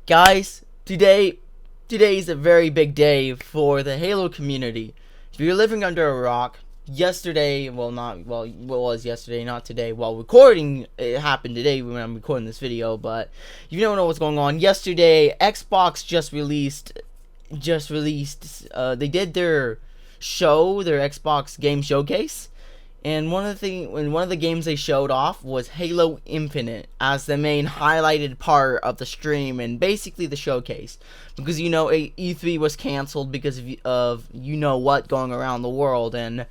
Guys, today's a very big day for the Halo community. If you're living under a rock, yesterday, well, it was yesterday, not today. While recording, it happened today when I'm recording this video, but you don't know what's going on. Yesterday, Xbox just released, they did their show, their Xbox game showcase. And one of the games they showed off was Halo Infinite as the main highlighted part of the stream and basically the showcase. Because E3 was canceled because of what going around the world, and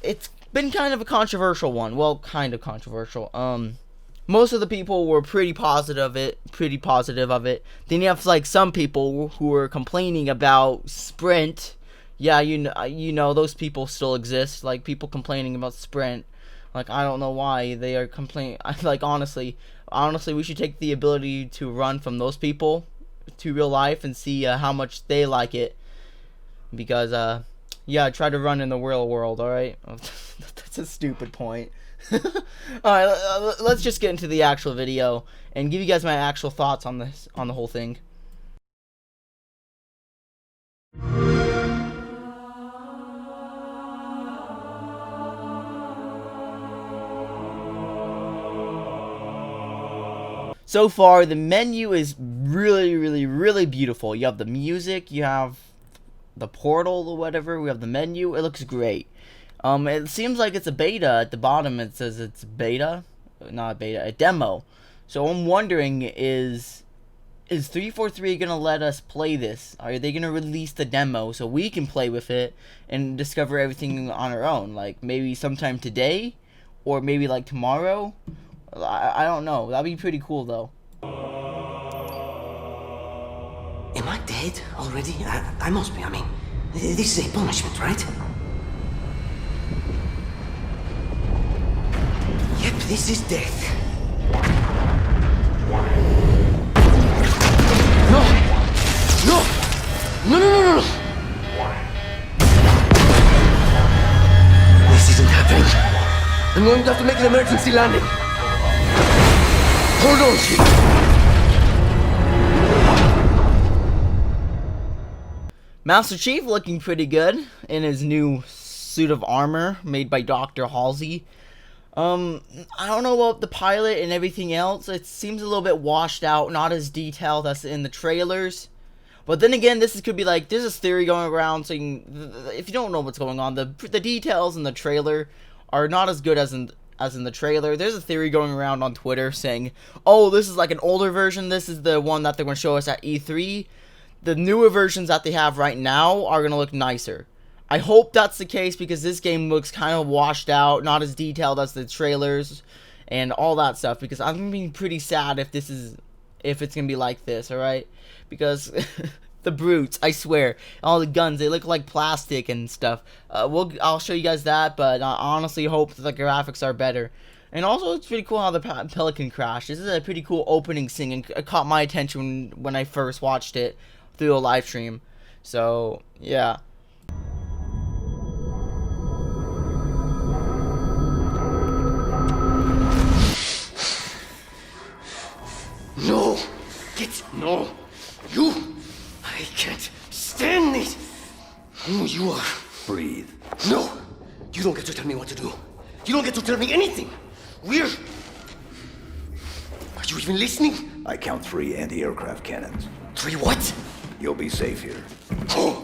it's been kind of a controversial one. Well, kind of controversial. Most of the people were pretty positive of it. Then you have like some people who were complaining about Sprint. Yeah, those people still exist. Like, people complaining about Sprint. Like, I don't know why they are complaining. Like, honestly, we should take the ability to run from those people to real life and see how much they like it. Because, yeah, try to run in the real world, alright? That's a stupid point. Alright, let's just get into the actual video and give you guys my actual thoughts on the whole thing. So far, the menu is really beautiful. You have the music, you have the portal or whatever, we have the menu. It looks great. It seems like it's a beta. At the bottom it says it's beta. Not a beta, a demo. So I'm wondering, is 343 gonna let us play this? Are they gonna release the demo so we can play with it and discover everything on our own? Like, maybe sometime today? Or maybe like tomorrow? I don't know. That'd be pretty cool, though. Am I dead already? I must be. I mean, this is a punishment, right? Yep, this is death. No! No! No, no, no, no! This isn't happening. I'm going to have to make an emergency landing. Hold on, Chief. Master Chief looking pretty good in his new suit of armor made by Dr. Halsey. I don't know about the pilot and everything else. It seems a little bit washed out, not as detailed as in the trailers. But then again, could be like, there's this theory going around saying, if you don't know what's going on, the details in the trailer are not as good as in the trailer. There's a theory going around on Twitter saying, oh, this is like an older version. This is the one that they're going to show us at E3. The newer versions that they have right now are going to look nicer. I hope that's the case, because this game looks kind of washed out, not as detailed as the trailers and all that stuff, because I'm going to be pretty sad if it's going to be like this, alright? Because the brutes, I swear, all the guns, they look like plastic and stuff. I'll show you guys that, but I honestly hope that the graphics are better. And also, it's pretty cool how the Pelican crashed. This is a pretty cool opening scene, and it caught my attention when I first watched it through a live stream. So, yeah. No! No! You! I can't stand this! Who you are? Breathe. No! You don't get to tell me what to do. You don't get to tell me anything. We're... Are you even listening? I count 3 anti-aircraft cannons. 3 what? You'll be safe here. Oh,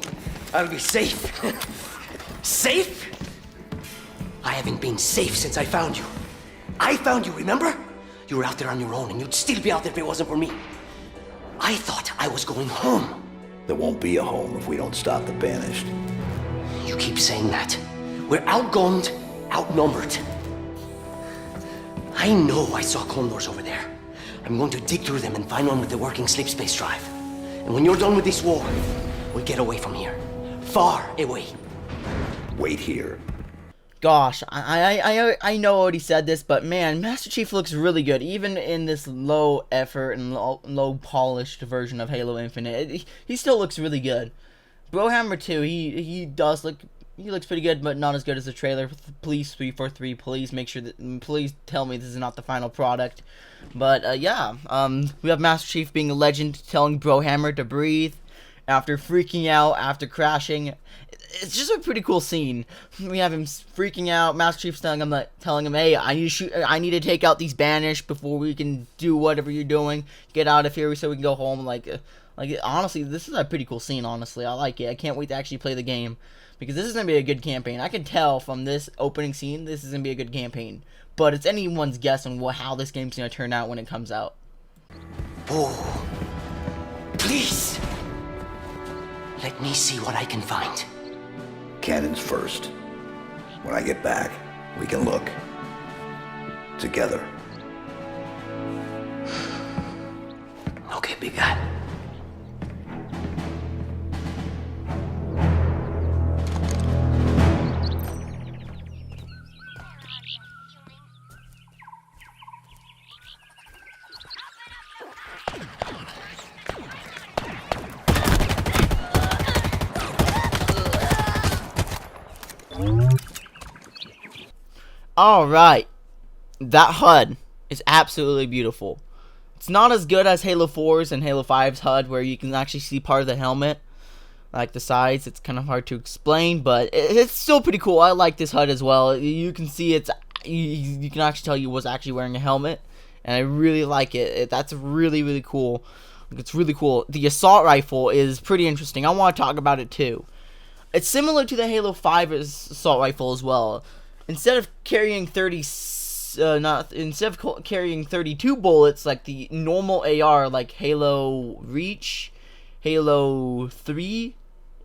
I'll be safe. Safe? I haven't been safe since I found you. I found you, remember? You were out there on your own, and you'd still be out there if it wasn't for me. I thought I was going home. There won't be a home if we don't stop the Banished. You keep saying that. We're outgunned, outnumbered. I know I saw condors over there. I'm going to dig through them and find one with the working sleep space drive. And when you're done with this war, we'll get away from here. Far away. Wait here. Gosh, I know I already said this, but man, Master Chief looks really good, even in this low effort and low polished version of Halo Infinite. He still looks really good. Brohammer too, he does look he looks pretty good, but not as good as the trailer. Please, 343, please make sure that, please tell me this is not the final product. But yeah, we have Master Chief being a legend, telling Brohammer to breathe after freaking out, after crashing. It's just a pretty cool scene. We have him freaking out. Master Chief's telling him, "Hey, I need to take out these banished before we can do whatever you're doing. Get out of here so we can go home." Like honestly, this is a pretty cool scene. Honestly, I like it. I can't wait to actually play the game because this is gonna be a good campaign. I can tell from this opening scene, this is gonna be a good campaign. But it's anyone's guess on how this game's gonna turn out when it comes out. Oh, please, let me see what I can find. Cannons first. When I get back, we can look. Together. Okay, big guy. Alright, that HUD is absolutely beautiful. It's not as good as Halo 4's and Halo 5's HUD, where you can actually see part of the helmet, like the sides. It's kind of hard to explain, but it's still pretty cool. I like this HUD as well. You can see you can actually tell you was actually wearing a helmet, and I really like it. That's really, really cool. It's really cool. The assault rifle is pretty interesting. I want to talk about it too. It's similar to the Halo 5 assault rifle as well. Instead of carrying instead of carrying 32 bullets like the normal AR, like Halo Reach, Halo 3,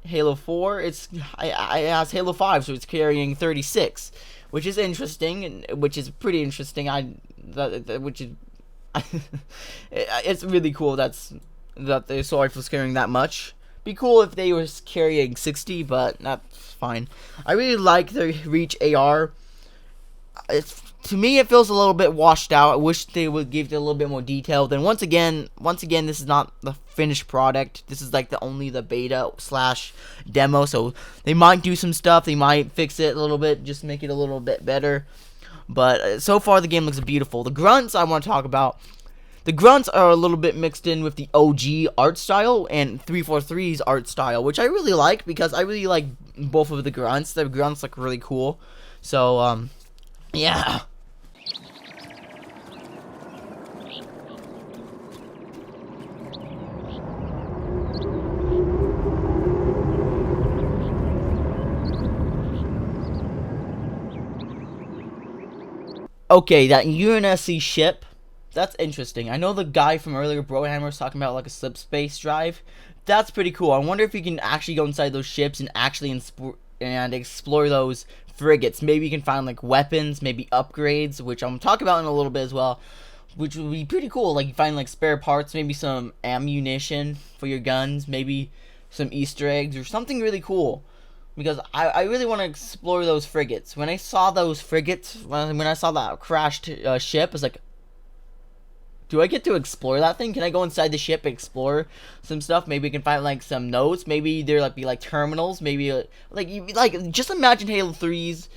Halo 4, it has Halo 5, so it's carrying 36, which is interesting, which is pretty interesting. It's really cool that the assault rifle's carrying that much. Be cool if they were carrying 60, but that's fine. I really like the Reach AR. To me, it feels a little bit washed out. I wish they would give it a little bit more detail. Then once again, this is not the finished product. This is like only the beta / demo. So they might do some stuff. They might fix it a little bit, just make it a little bit better. But so far, the game looks beautiful. The grunts I want to talk about. The grunts are a little bit mixed in with the OG art style and 343's art style, which I really like because I really like both of the grunts. The grunts look really cool. So, yeah. Okay, that UNSC ship. That's interesting. I know the guy from earlier, Brohammer, was talking about like a slip space drive. That's pretty cool. I wonder if you can actually go inside those ships and actually explore those frigates. Maybe you can find like weapons, maybe upgrades, which I'm talking about in a little bit as well, which would be pretty cool. Like you find like spare parts, maybe some ammunition for your guns, maybe some Easter eggs or something really cool. Because I really want to explore those frigates. When I saw those frigates, when I saw that crashed ship, I was like, do I get to explore that thing? Can I go inside the ship and explore some stuff? Maybe we can find like some notes. Maybe there be like terminals. Maybe like just imagine Halo 3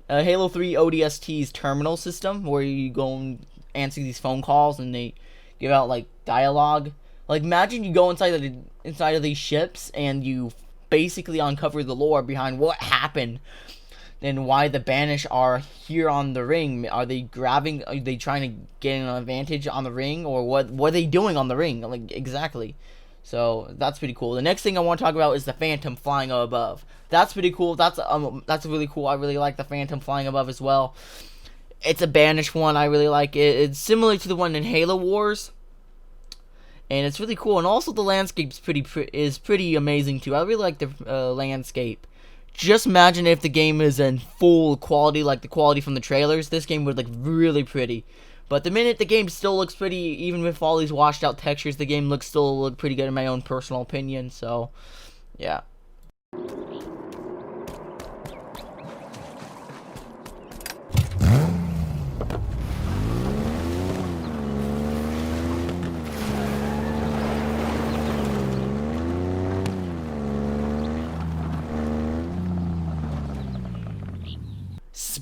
ODST's terminal system where you go and answer these phone calls and they give out like dialogue. Like imagine you go inside of these ships and you basically uncover the lore behind what happened and why the Banish are here on the ring. Are they grabbing? Are they trying to get an advantage on the ring, or what are they doing on the ring? Like exactly. So that's pretty cool. The next thing I want to talk about is the Phantom flying above. That's pretty cool. That's really cool. I really like the Phantom flying above as well. It's a Banish one. I really like it. It's similar to the one in Halo Wars. And it's really cool, and also the landscape's pretty amazing too. I really like the landscape. Just imagine if the game is in full quality, like the quality from the trailers. This game would look really pretty. But the minute the game still looks pretty, even with all these washed out textures, the game still look pretty good in my own personal opinion. So, yeah.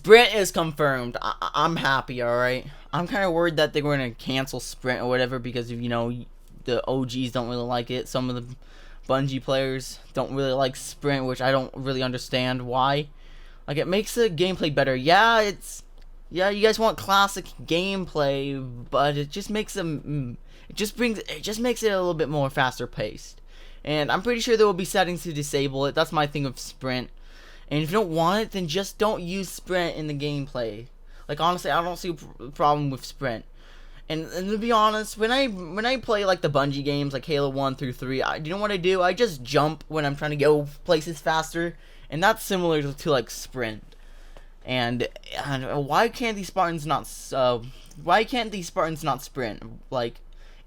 Sprint is confirmed. I'm happy, alright? I'm kind of worried that they're going to cancel Sprint or whatever because, you know, the OGs don't really like it. Some of the Bungie players don't really like Sprint, which I don't really understand why. Like, it makes the gameplay better. Yeah, you guys want classic gameplay, but it just makes them... It just makes it a little bit more faster paced. And I'm pretty sure there will be settings to disable it. That's my thing of Sprint. And if you don't want it, then just don't use Sprint in the gameplay. Like, honestly, I don't see a problem with Sprint. And to be honest, when I play like the Bungie games, like Halo 1 through 3, you know what I do? I just jump when I'm trying to go places faster, and that's similar to like Sprint. And why can't these Spartans not sprint? Like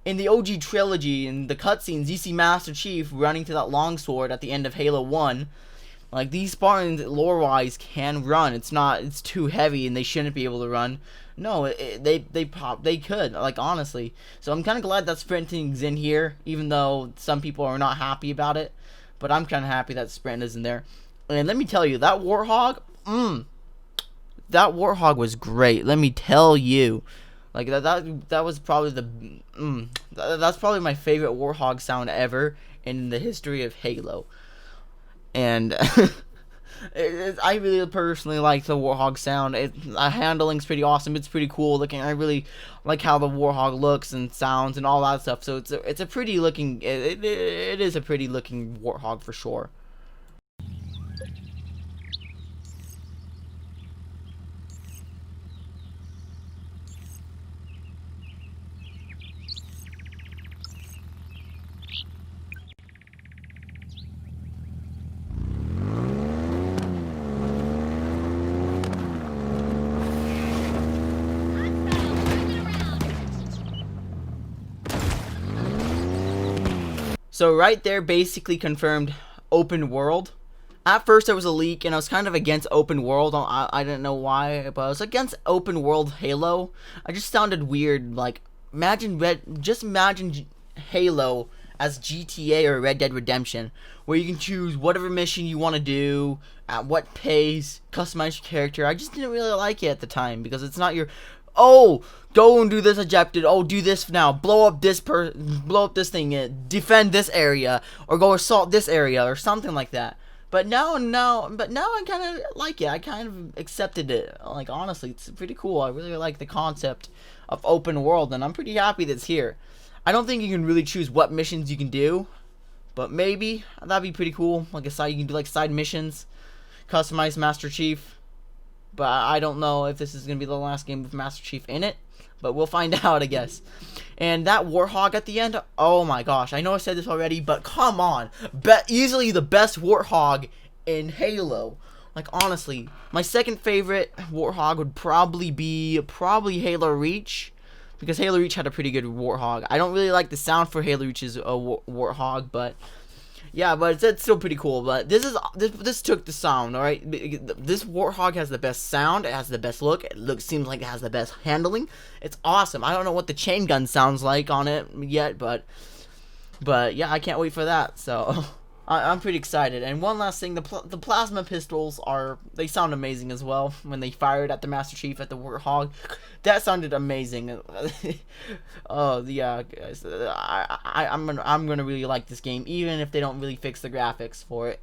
in the OG trilogy, in the cutscenes, you see Master Chief running to that longsword at the end of Halo 1. Like, these Spartans, lore-wise, can run. It's too heavy, and they shouldn't be able to run. No, they could, like, honestly. So I'm kind of glad that sprinting's in here, even though some people are not happy about it. But I'm kind of happy that sprint isn't there. And let me tell you, that Warthog, that Warthog was great. Let me tell you. Like, that was probably that's probably my favorite Warthog sound ever in the history of Halo. And I really personally like the Warthog sound. The handling's pretty awesome. It's pretty cool looking. I really like how the Warthog looks and sounds and all that stuff. So it's a pretty looking. It is a pretty looking Warthog for sure. So right there basically confirmed open world. At first there was a leak and I was kind of against open world. I didn't know why, but I was against open world Halo. I just sounded weird. Like, imagine Halo as GTA or Red Dead Redemption, where you can choose whatever mission you want to do, at what pace, customize your character. I just didn't really like it at the time because it's not your... Oh, go and do this objective. Oh, do this now. Blow up this thing. Defend this area, or go assault this area, or something like that. But now I kind of like it. I kind of accepted it. Like, honestly, it's pretty cool. I really like the concept of open world, and I'm pretty happy that it's here. I don't think you can really choose what missions you can do, but maybe that'd be pretty cool. Like you can do like side missions, customize Master Chief. But I don't know if this is going to be the last game with Master Chief in it. But we'll find out, I guess. And that Warthog at the end, oh my gosh. I know I said this already, but come on. Easily the best Warthog in Halo. Like, honestly, my second favorite Warthog would probably be Halo Reach. Because Halo Reach had a pretty good Warthog. I don't really like the sound for Halo Reach's Warthog, but... Yeah, but it's still pretty cool. But this took the sound, all right. This Warthog has the best sound. It has the best look. Seems like it has the best handling. It's awesome. I don't know what the chain gun sounds like on it yet, but yeah, I can't wait for that. So I'm pretty excited. And one last thing, the plasma pistols they sound amazing as well when they fired at the Master Chief at the Warthog. That sounded amazing. Oh yeah, guys, I'm gonna really like this game, even if they don't really fix the graphics for it.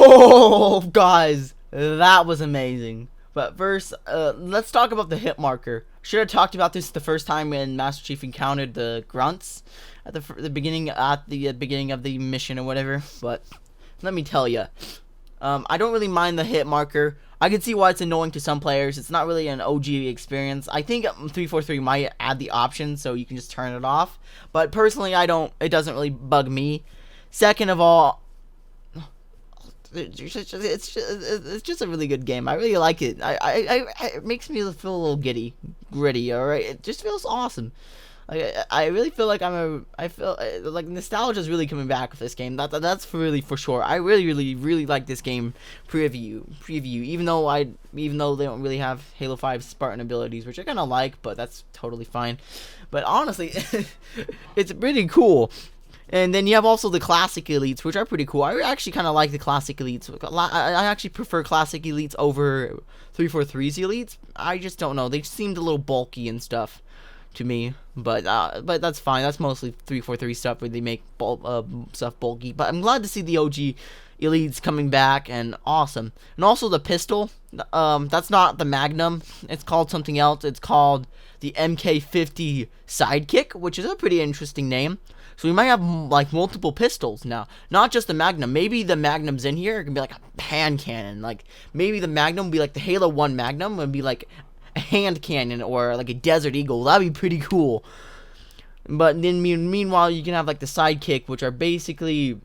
Oh, guys, that was amazing. But first, let's talk about the hit marker. Should have talked about this the first time when Master Chief encountered the grunts at the beginning of the mission or whatever. But let me tell you, I don't really mind the hit marker. I can see why it's annoying to some players. It's not really an OG experience. I think 343 might add the option so you can just turn it off. But personally, I don't. It doesn't really bug me. Second of all, it's just a really good game. I really like it. It makes me feel a little gritty. All right, it just feels awesome. I really feel like I feel like nostalgia is really coming back with this game. That's really for sure. I really like this game preview. Even though they don't really have Halo 5 Spartan abilities, which I kind of like, but that's totally fine. But honestly, it's pretty cool. And then you have also the classic elites, which are pretty cool. I actually kind of like the classic elites. I actually prefer classic elites over 343's elites. I just don't know. They seemed a little bulky and stuff to me. But that's fine. That's mostly 343 stuff where they make stuff bulky. But I'm glad to see the OG elites coming back, and awesome. And also the pistol. That's not the Magnum. It's called something else. It's called the MK50 Sidekick, which is a pretty interesting name. So we might have like multiple pistols now, not just the Magnum. Maybe the Magnum's in here. It can be like a hand cannon. Like maybe the Magnum would be like the Halo 1 Magnum would be like a hand cannon or like a Desert Eagle. That'd be pretty cool. But then meanwhile, you can have like the Sidekick, which are basically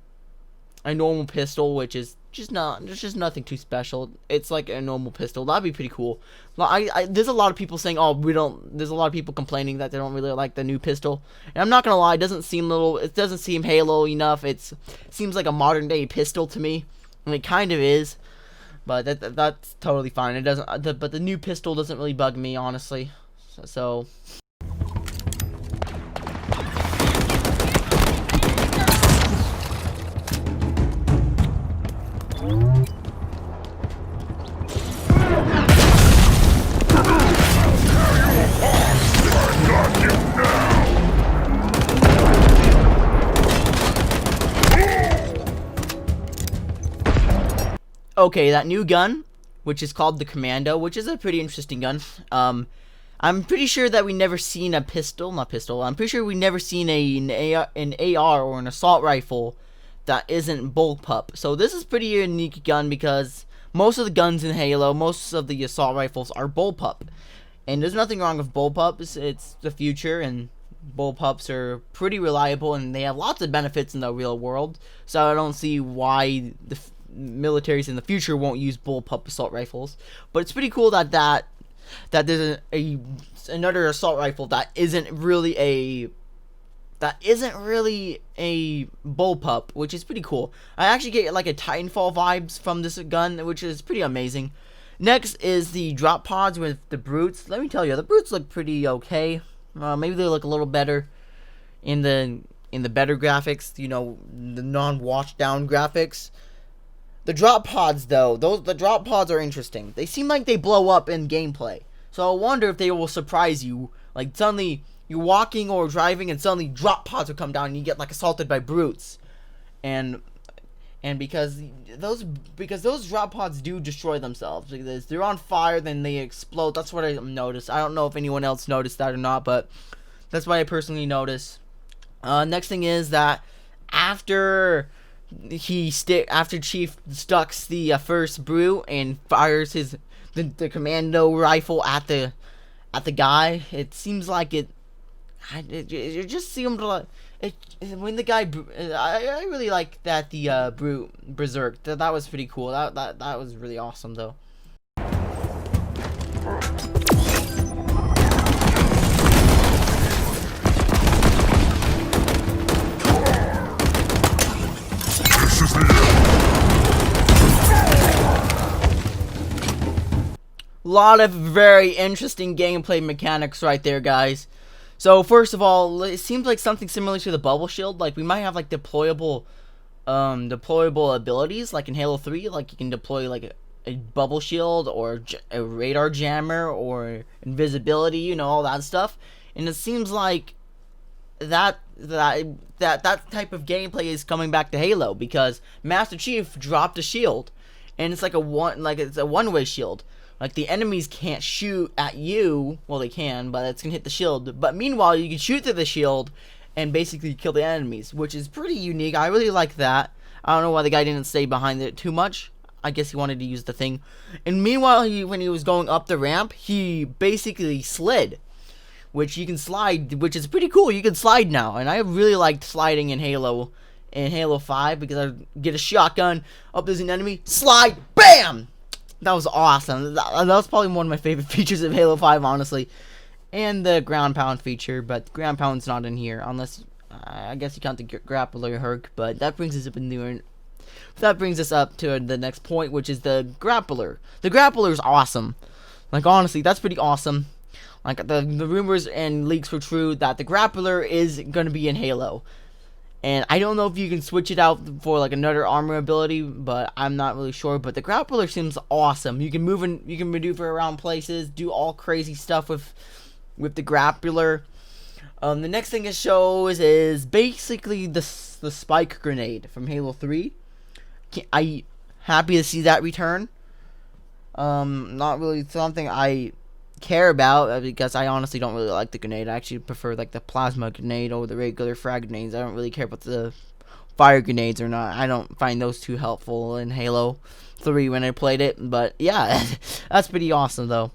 a normal pistol, which is just nothing too special. It's like a normal pistol. That'd be pretty cool. There's a lot of people saying, there's a lot of people complaining that they don't really like the new pistol. And I'm not gonna lie, it doesn't seem Halo enough. It seems like a modern day pistol to me. And it kind of is. But that's totally fine. It doesn't, but the new pistol doesn't really bug me, honestly. So okay, that new gun, which is called the Commando, which is a pretty interesting gun. I'm pretty sure that we never seen a pistol, I'm pretty sure we never seen an AR or an assault rifle that isn't bullpup. So this is pretty unique gun because most of the guns in Halo, most of the assault rifles are bullpup. And there's nothing wrong with bullpups. It's the future, and bullpups are pretty reliable, and they have lots of benefits in the real world. So I don't see why the militaries in the future won't use bullpup assault rifles. But it's pretty cool that there's another assault rifle that isn't really a bullpup, which is pretty cool. I actually get like a Titanfall vibes from this gun, which is pretty amazing. Next is the drop pods with the brutes. Let me tell you, the brutes look pretty okay. Maybe they look a little better in the better graphics, the non-washed down graphics. The drop pods, though, the drop pods are interesting. They seem like they blow up in gameplay. So I wonder if they will surprise you. Like, suddenly, you're walking or driving, and suddenly drop pods will come down, and you get, like, assaulted by brutes. And because those drop pods do destroy themselves. Because they're on fire, then they explode. That's what I noticed. I don't know if anyone else noticed that or not, but that's what I personally noticed. Next thing is that after Chief stucks the first brute and fires the commando rifle at the guy, it seems like it just seemed like when the guy I really like that the brute berserk. That was pretty cool. That was really awesome though. Lot of very interesting gameplay mechanics right there, guys. So first of all, it seems like something similar to the bubble shield. Like we might have like deployable abilities, like in Halo 3. Like you can deploy like a bubble shield or a radar jammer or invisibility, all that stuff. And it seems like that type of gameplay is coming back to Halo because Master Chief dropped a shield, and it's like it's a one-way shield. Like, the enemies can't shoot at you. Well, they can, but it's going to hit the shield. But meanwhile, you can shoot through the shield and basically kill the enemies, which is pretty unique. I really like that. I don't know why the guy didn't stay behind it too much. I guess he wanted to use the thing. And meanwhile, when he was going up the ramp, he basically slid. Which you can slide, which is pretty cool. You can slide now. And I really liked sliding in Halo 5 because I get a shotgun. Up there's an enemy. Slide. Bam! That was awesome. That was probably one of my favorite features of Halo 5, honestly. and the ground pound feature, but ground pound's not in here unless I guess you count the grappler Herc. But that brings us up to the next point, which is the grappler. The grappler is awesome. Like, honestly, that's pretty awesome. Like, the rumors and leaks were true that the grappler is going to be in Halo. And I don't know if you can switch it out for, like, another armor ability, but I'm not really sure. But the grappler seems awesome. You can you can maneuver around places, do all crazy stuff with the grappler. The next thing it shows is basically the spike grenade from Halo 3. I happy to see that return. Not really something I care about, because I honestly don't really like the grenade. I actually prefer like the plasma grenade over the regular frag grenades. I don't really care about the fire grenades or not. I don't find those too helpful in Halo 3 when I played it. But yeah, that's pretty awesome though.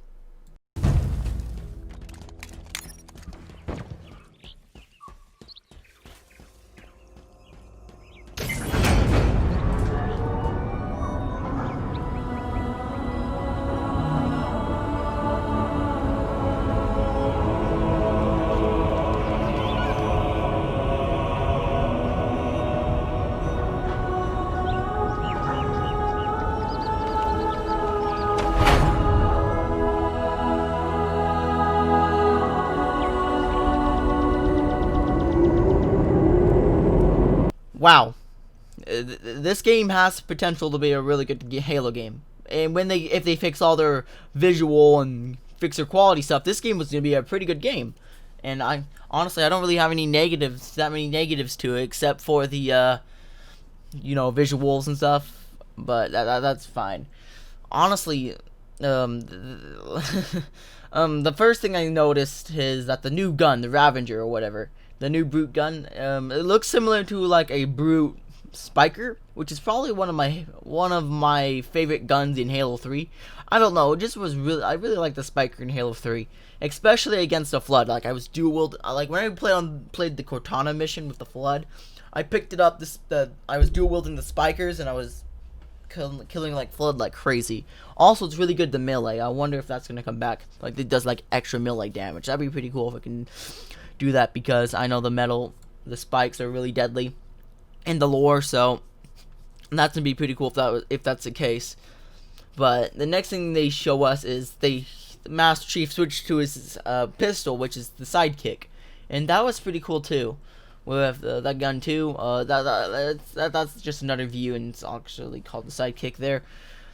Wow, this game has potential to be a really good Halo game, and if they fix all their visual and fix their quality stuff, this game was gonna be a pretty good game. And I honestly, I don't really have any that many negatives to it, except for the visuals and stuff. But that's fine. Honestly, the first thing I noticed is that the new gun, the Ravager or whatever. The new Brute gun, it looks similar to like a Brute Spiker, which is probably one of my favorite guns in Halo 3. I don't know, I really like the Spiker in Halo 3, especially against the Flood. Like, I was dual wield, like when I played the Cortana mission with the Flood, I picked it up. I was dual wielding the Spikers, and I was killing like Flood like crazy. Also, it's really good the melee. I wonder if that's gonna come back. Like, it does like extra melee damage. That'd be pretty cool if I can do that, because I know the spikes are really deadly in the lore, so that's gonna be pretty cool if that's the case. But the next thing they show us is the Master Chief switched to his pistol, which is the sidekick, and that was pretty cool too. With that gun too. That's just another view, and it's actually called the sidekick there.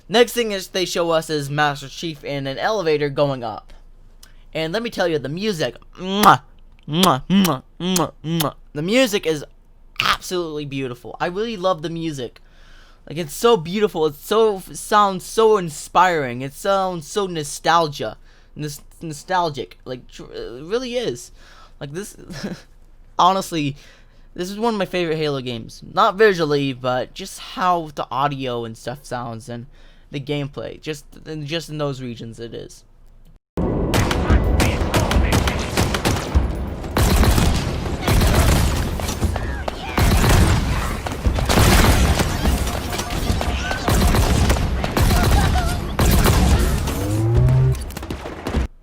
Next thing is they show us is Master Chief in an elevator going up, and let me tell you, the music. The music is absolutely beautiful. I really love the music. Like, it's so beautiful. It sounds so inspiring. It sounds so nostalgic. Like, it really is. Like, this honestly, this is one of my favorite Halo games. Not visually, but just how the audio and stuff sounds, and the gameplay. Just in those regions it is.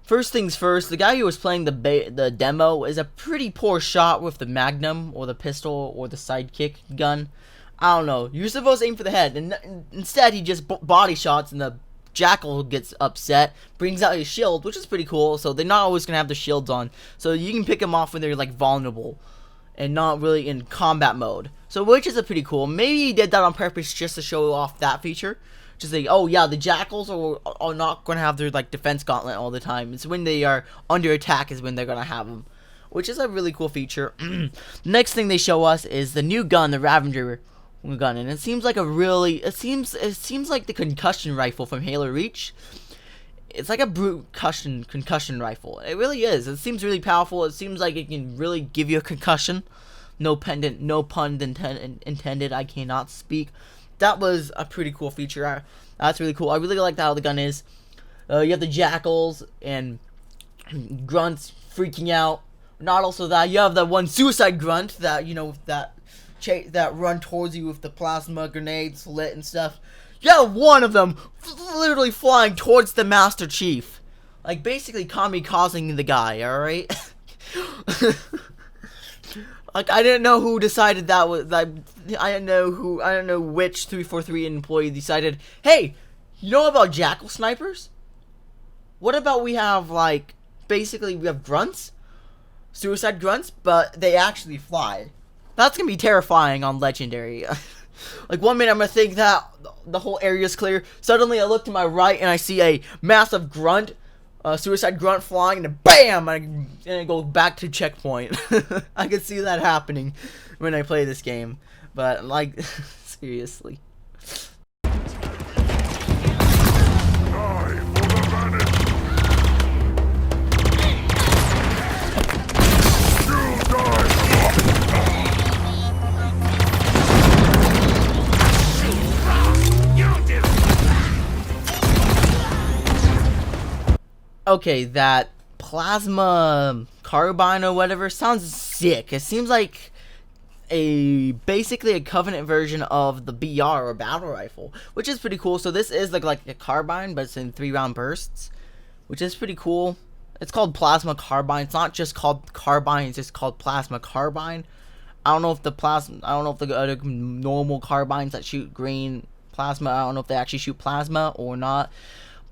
First things first, the guy who was playing the demo is a pretty poor shot with the Magnum or the pistol or the sidekick gun. I don't know. You're supposed to aim for the head, and instead he just body shots, and the Jackal gets upset, brings out his shield, which is pretty cool. So they're not always gonna have the shields on, so you can pick them off when they're like vulnerable and not really in combat mode. So which is a pretty cool. Maybe he did that on purpose just to show off that feature. Just like, oh yeah, the Jackals are not going to have their like defense gauntlet all the time. It's when they are under attack is when they're going to have them, which is a really cool feature. Next thing they show us is the new gun, the Ravager gun, and it seems like it seems like the concussion rifle from Halo Reach. It's like a brute concussion rifle. It really is. It seems really powerful. It seems like it can really give you a concussion. No pun intended. I cannot speak. That was a pretty cool feature. That's really cool. I really like how the gun is. You have the Jackals and grunts freaking out. Not also that, you have that one suicide grunt that, that run towards you with the plasma grenades lit and stuff. You have one of them literally flying towards the Master Chief. like basically kamikazing the guy. All right. Like I didn't know who decided that was like I don't know which 343 employee decided, hey, you know about Jackal snipers? What about we have like basically we have grunts, suicide grunts, but they actually fly. That's gonna be terrifying on legendary. Like 1 minute I'm gonna think that the whole area is clear. Suddenly I look to my right and I see a massive grunt, suicide grunt flying, and then BAM! And I go back to checkpoint. I can see that happening when I play this game. But like, seriously. Okay, that plasma carbine or whatever sounds sick. It seems like basically a Covenant version of the BR or battle rifle, which is pretty cool. So this is like a carbine, but it's in 3-round bursts, which is pretty cool. It's called plasma carbine. It's not just called carbine. It's just called plasma carbine. I don't know if the other normal carbines that shoot green plasma, I don't know if they actually shoot plasma or not.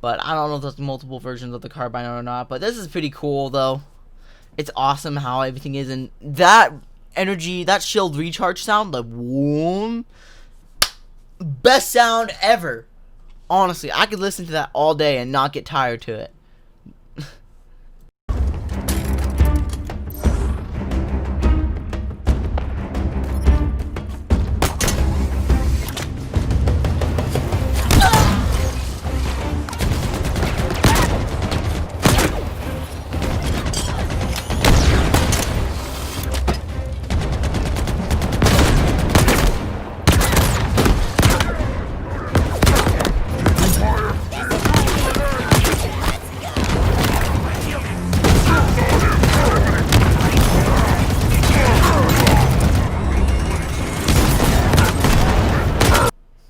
But I don't know if there's multiple versions of the carbine or not. But this is pretty cool, though. It's awesome how everything is. And that energy, that shield recharge sound, the whoom, best sound ever. Honestly, I could listen to that all day and not get tired to it.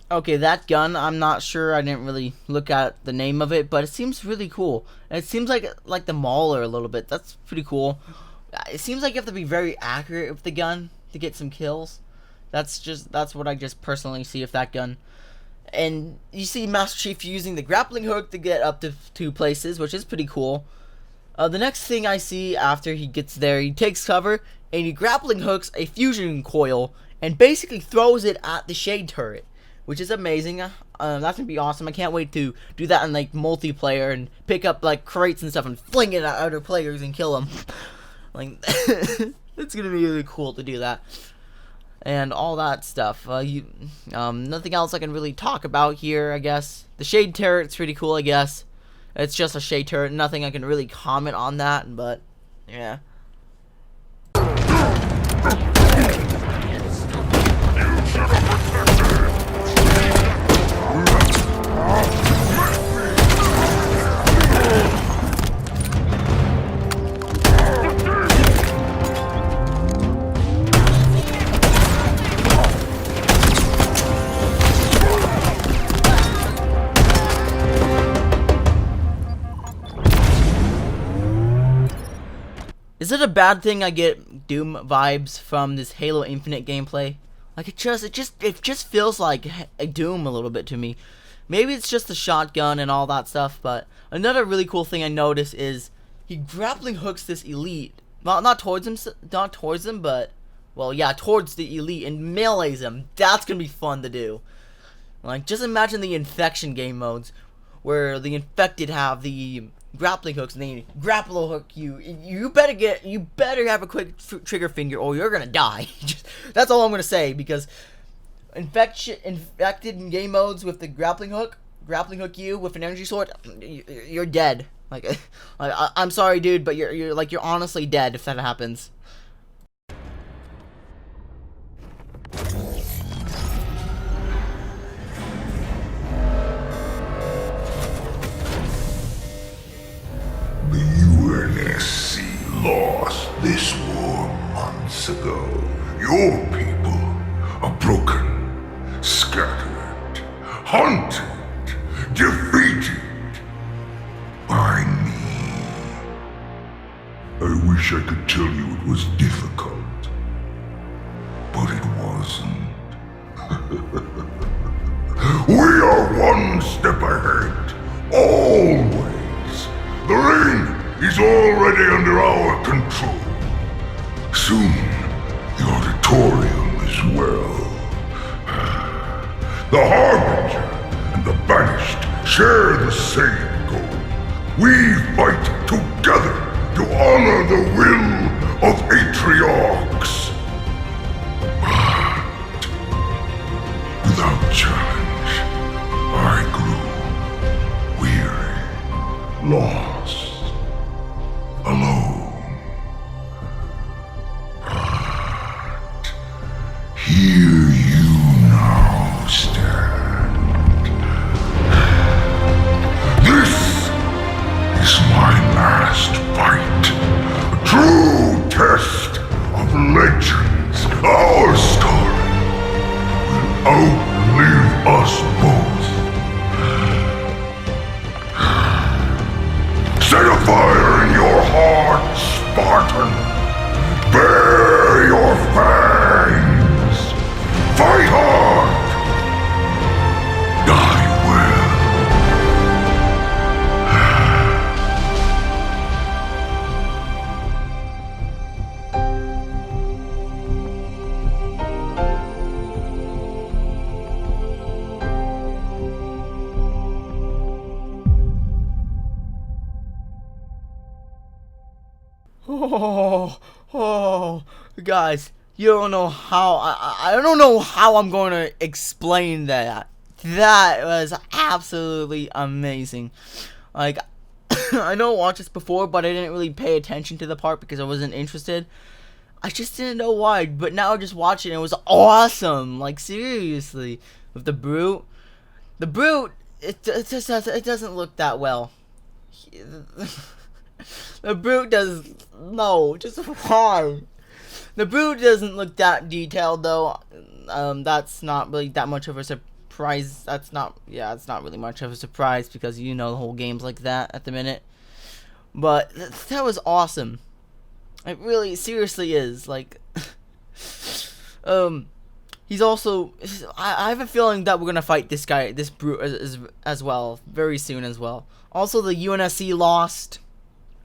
Okay, that gun, I'm not sure. I didn't really look at the name of it, but it seems really cool. And it seems like the Mauler a little bit. That's pretty cool. It seems like you have to be very accurate with the gun to get some kills. That's what I just personally see with that gun. And you see Master Chief using the grappling hook to get up to 2 places, which is pretty cool. The next thing I see after he gets there, he takes cover and he grappling hooks a fusion coil and basically throws it at the shade turret, which is amazing. That's gonna be awesome. I can't wait to do that in like multiplayer and pick up like crates and stuff and fling it at other players and kill them. Like, it's gonna be really cool to do that and all that stuff. Nothing else I can really talk about here. I guess the shade turret's pretty cool. I guess it's just a shade turret. Nothing I can really comment on that, but yeah. Is it a bad thing I get Doom vibes from this Halo Infinite gameplay? Like it just feels like a Doom a little bit to me. Maybe it's just the shotgun and all that stuff, but another really cool thing I noticed is he grappling hooks this elite. Well, not towards him, but well, yeah, towards the elite and melees him. That's gonna be fun to do. Like, just imagine the infection game modes where the infected have the grappling hooks and they grapple hook you. You better have a quick trigger finger or you're gonna die. That's all I'm gonna say, because infected in game modes with the grappling hook you with an energy sword, you're dead. Like, I'm sorry, dude, but you're honestly dead if that happens. The UNSC lost this war months ago. Your people are broken, scattered, hunted, defeated by me. wish I could tell you it was difficult, but it wasn't. We are one step ahead, always. The ring is already under our control. Soon, the auditorium as well. The Harbinger and the Banished share the same goal. We fight together to honor the will of Atriarchs. But without challenge, I grew weary, lost, alone. But here you now stand. This is my last fight. A true test of legends. Our story will outlive us both. Set a fire in your heart, Spartan. Bare your fangs. Fight hard. Die well. Guys, you don't know how I don't know how I'm going to explain that. That was absolutely amazing. Like, I know I watched this before, but I didn't really pay attention to the part because I wasn't interested. I just didn't know why, but now just watching it was awesome. Like, seriously, with the brute, it doesn't look that well. The brute does no, just why? The brute doesn't look that detailed though. That's not really that much of a surprise. It's not really much of a surprise because you know the whole game's like that at the minute. But that was awesome. It really seriously is. Like he's also I have a feeling that we're gonna fight this brute as well very soon as well. Also, the UNSC lost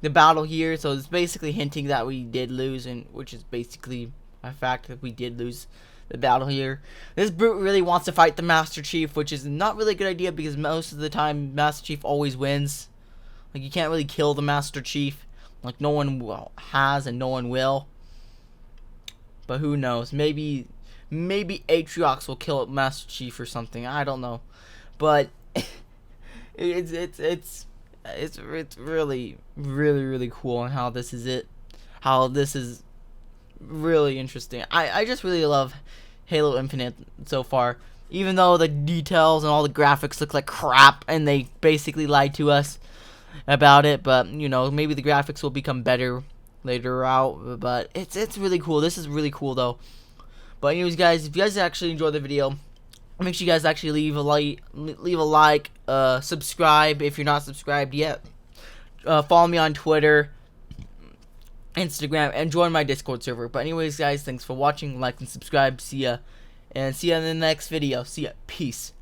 the battle here, so it's basically hinting that we did lose, and which is basically a fact that we did lose the battle here. This brute really wants to fight the Master Chief, which is not really a good idea because most of the time Master Chief always wins. Like, you can't really kill the Master Chief. Like, no one has and no one will. But who knows? Maybe Atriox will kill Master Chief or something. I don't know. But it's really cool, and how this is really interesting. I just really love Halo Infinite so far, even though the details and all the graphics look like crap and they basically lied to us about it. But you know, maybe the graphics will become better later out. But it's really cool. This is really cool though. But anyways, guys, if you guys actually enjoyed the video, make sure you guys actually leave a like, subscribe if you're not subscribed yet. Follow me on Twitter, Instagram, and join my Discord server. But anyways, guys, thanks for watching. Like and subscribe. See ya in the next video. See ya. Peace.